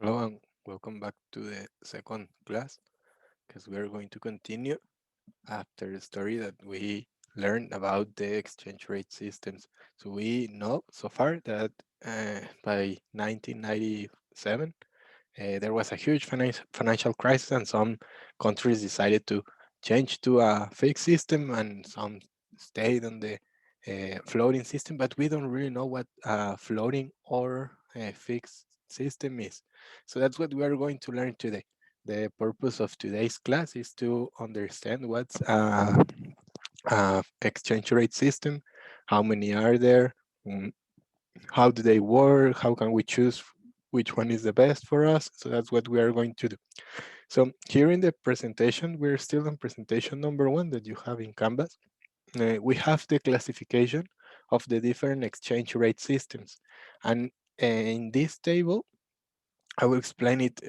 Hello and welcome back to the second class because we are going to continue after the story that we learned about the exchange rate systems. So we know so far that by 1997 there was a huge financial crisis and some countries decided to change to a fixed system and some stayed on the floating system, but we don't really know what floating or fixed system is. So that's what we are going to learn today. The purpose of today's class is to understand what's exchange rate system, how many are there, mm, how do they work, how can we choose which one is the best for us. So that's what we are going to do. So here in the presentation, we're still on presentation number 1 that you have in Canvas. We have the classification of the different exchange rate systems. And in this table, I will explain it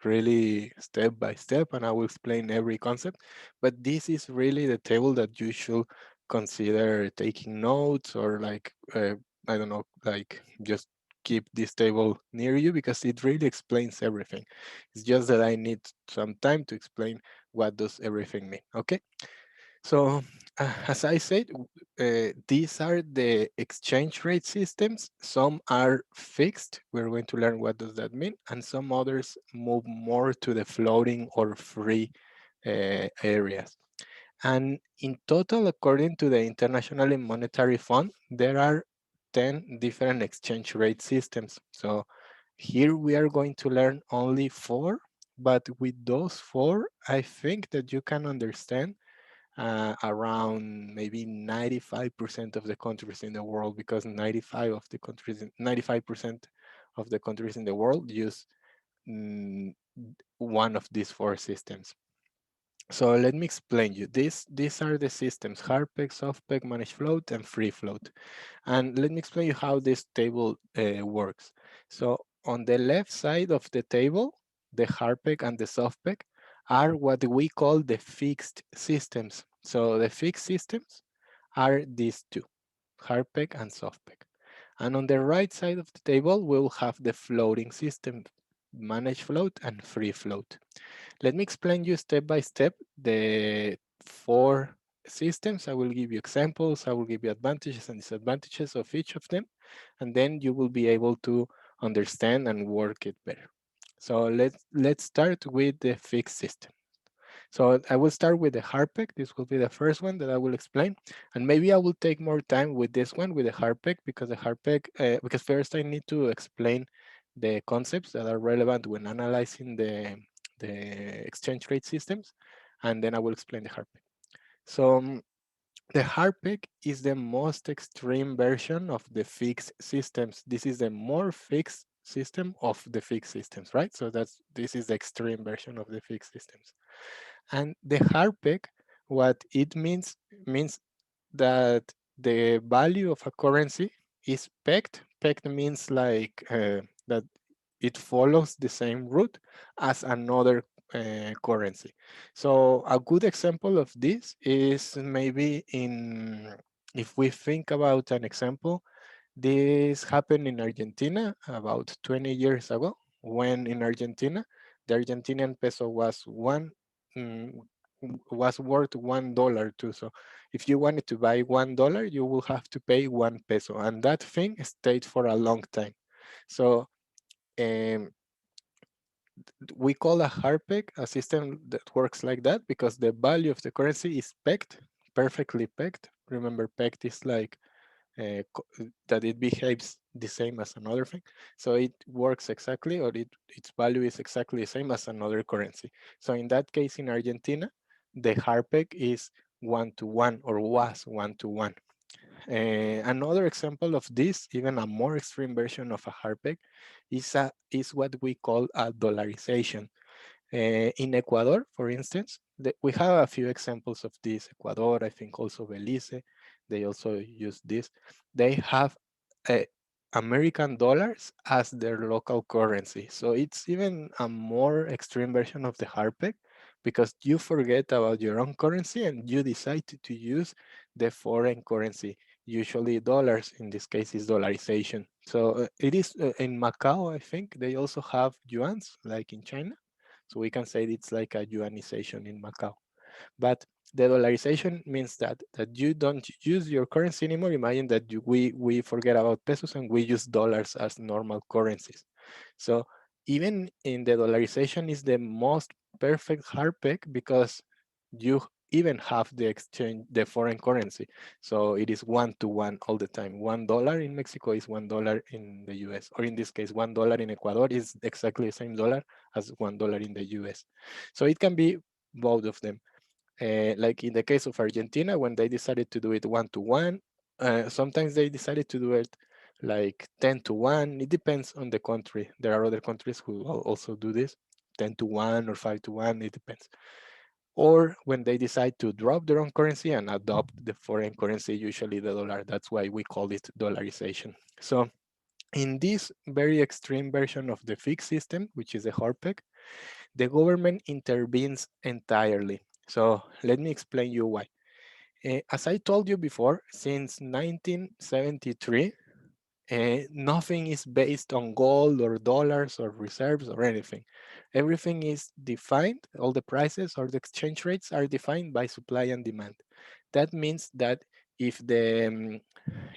really step by step, and I will explain every concept. But this is really the table that you should consider taking notes, or like, I don't know, like just keep this table near you because it really explains everything. It's just that I need some time to explain what does everything mean. Okay. So, as I said, these are the exchange rate systems. Some are fixed. We're going to learn what does that mean, and some others move more to the floating or free areas. And in total, according to the International Monetary Fund, there are 10 different exchange rate systems. So here we are going to learn only 4, but with those 4, I think that you can understand around maybe 95% of the countries in the world, because 95% of the countries in the world use mm, one of these 4 systems. So let me explain you. These are the systems: hard-peg, soft-peg, managed float, and free float. And let me explain you how this table works. So on the left side of the table, the hard-peg and the soft-peg are what we call the fixed systems. So the fixed systems are these two, hard-peg and soft-peg. And on the right side of the table, we'll have the floating system, managed float and free float. Let me explain you step by step the 4 systems. I will give you examples. I will give you advantages and disadvantages of each of them, and then you will be able to understand and work it better. So let's start with the fixed system. So I will start with the hard-peg. This will be the first one that I will explain, and maybe I will take more time with this one, with the hard-peg, because the hard-peg, because first I need to explain the concepts that are relevant when analyzing the exchange rate systems, and then I will explain the hard-peg. So the hard-peg is the most extreme version of the fixed systems. This is the more fixed system of the fixed systems, right? So this is the extreme version of the fixed systems. And the hard-peg, what it means that the value of a currency is pegged. Pegged means like that it follows the same route as another currency. So a good example of this is maybe if we think about an example, this happened in Argentina about 20 years ago, when in Argentina, the Argentinian peso mm, was worth $1 too. So if you wanted to buy $1, you will have to pay 1 peso, and that thing stayed for a long time. So um, we call a hard peg a system that works like that because the value of the currency is pegged, perfectly pegged. Remember, pegged is like that it behaves the same as another thing. So it works exactly, or its value is exactly the same as another currency. So in that case, in Argentina, the hard peg is 1 to 1, or was 1 to 1. Another example of this, even a more extreme version of a hard peg, is what we call a dollarization. In Ecuador, for instance, we have a few examples of this. Ecuador, I think also Belize, they also use this. They have uh, American dollars as their local currency. So it's even a more extreme version of the hard peg, because you forget about your own currency and you decide to use the foreign currency usually dollars. In this case, is dollarization. So it is in Macau, I think they also have yuans, like in China. So we can say it's like a yuanization in Macau. But the dollarization means that you don't use your currency anymore. Imagine that we forget about pesos and we use dollars as normal currencies. So even in the dollarization is the most perfect hard peg because you even have the exchange, the foreign currency. So it is 1 to 1 all the time. $1 in Mexico is $1 in the US, or in this case, $1 in Ecuador is exactly the same dollar as $1 in the US. So it can be both of them. Like in the case of Argentina, when they decided to do it 1 to 1, sometimes they decided to do it like 10 to 1. It depends on the country. There are other countries who also do this 10 to 1 or 5 to 1. It depends. Or when they decide to drop their own currency and adopt the foreign currency, usually the dollar. That's why we call it dollarization. So in this very extreme version of the fixed system, which is the HARPEC, the government intervenes entirely. So let me explain you why. As I told you before, since 1973, nothing is based on gold or dollars or reserves or anything. Everything is defined, all the prices or the exchange rates are defined by supply and demand. That means that if the,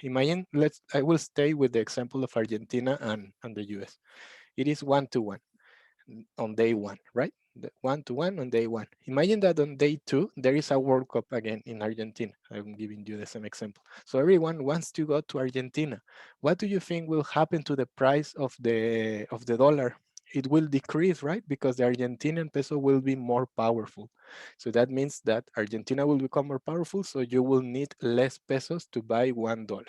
imagine, I will stay with the example of Argentina and the US. It is 1 to 1 on day one, right? 1 to 1 on day one. Imagine that on day two, there is a World Cup again in Argentina. I'm giving you the same example. So everyone wants to go to Argentina. What do you think will happen to the price of the dollar? It will decrease, right? Because the Argentinian peso will be more powerful. So that means that Argentina will become more powerful. So you will need less pesos to buy $1.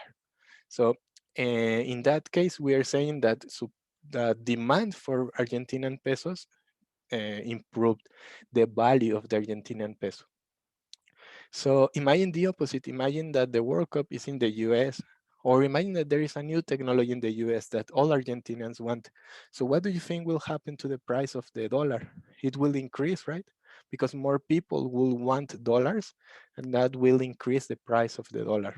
So in that case, we are saying that the demand for Argentinian pesos improved the value of the Argentinian peso. So imagine the opposite. Imagine that the World Cup is in the US, or imagine that there is a new technology in the US that all Argentinians want. So what do you think will happen to the price of the dollar? It will increase, right? Because more people will want dollars, and that will increase the price of the dollar.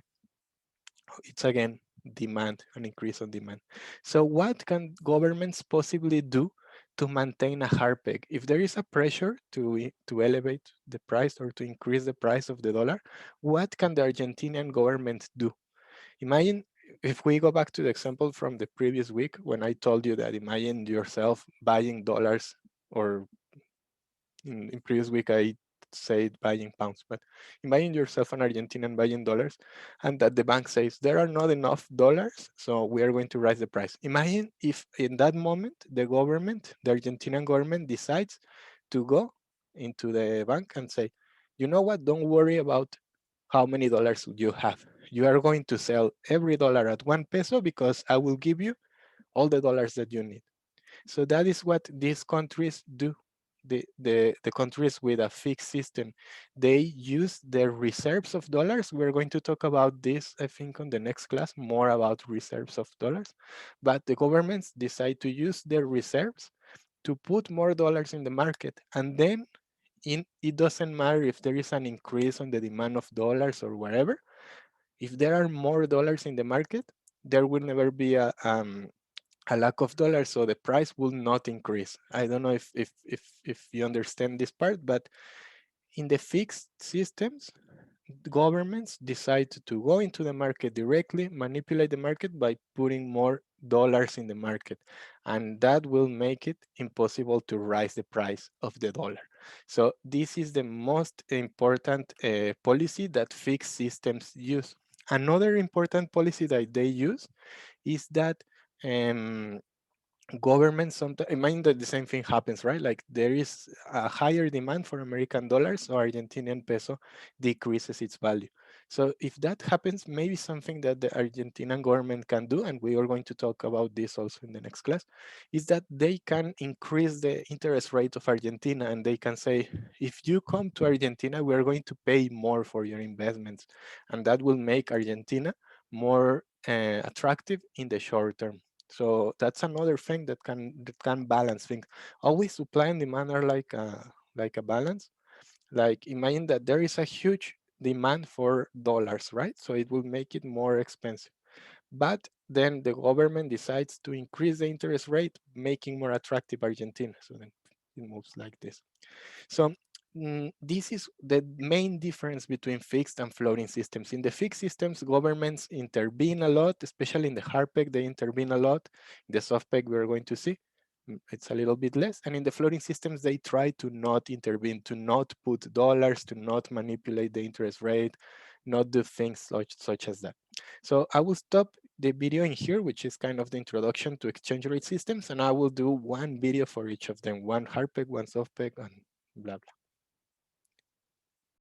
It's again demand, an increase on demand. So what can governments possibly do to maintain a hard peg? If there is a pressure to elevate the price or to increase the price of the dollar, what can the Argentinian government do? Imagine if we go back to the example from the previous week when I told you that imagine yourself buying dollars, or in previous week I said buying pounds, but imagine yourself an Argentinian buying dollars and that the bank says there are not enough dollars, so we are going to raise the price. Imagine if in that moment the government, the Argentinian government, decides to go into the bank and say, you know what, don't worry about how many dollars you have. You are going to sell every dollar at 1 peso because I will give you all the dollars that you need. So that is what these countries do. The countries with a fixed system, they use their reserves of dollars. We're going to talk about this, I think, on the next class, more about reserves of dollars. But the governments decide to use their reserves to put more dollars in the market. And then it doesn't matter if there is an increase on the demand of dollars or whatever. If there are more dollars in the market, there will never be a lack of dollars, so the price will not increase. I don't know if you understand this part, but in the fixed systems, governments decide to go into the market directly, manipulate the market by putting more dollars in the market, and that will make it impossible to raise the price of the dollar. So this is the most important policy that fixed systems use. Another important policy that they use is that um, governments sometimes, imagine that the same thing happens, right? Like there is a higher demand for American dollars, so Argentinian peso decreases its value. So if that happens, maybe something that the Argentinian government can do, and we are going to talk about this also in the next class, is that they can increase the interest rate of Argentina, and they can say, if you come to Argentina, we are going to pay more for your investments, and that will make Argentina more attractive in the short term. So that's another thing that can balance things. Always supply and demand are like a balance. Like imagine that there is a huge demand for dollars, right? So it will make it more expensive. But then the government decides to increase the interest rate, making more attractive Argentina. So then it moves like this. So this is the main difference between fixed and floating systems. In the fixed systems, governments intervene a lot, especially in the hard peg, they intervene a lot. In the soft peg, we're going to see it's a little bit less. And in the floating systems, they try to not intervene, to not put dollars, to not manipulate the interest rate, not do things such as that. So I will stop the video in here, which is kind of the introduction to exchange rate systems, and I will do one video for each of them, one hard peg, one soft peg, and blah, blah.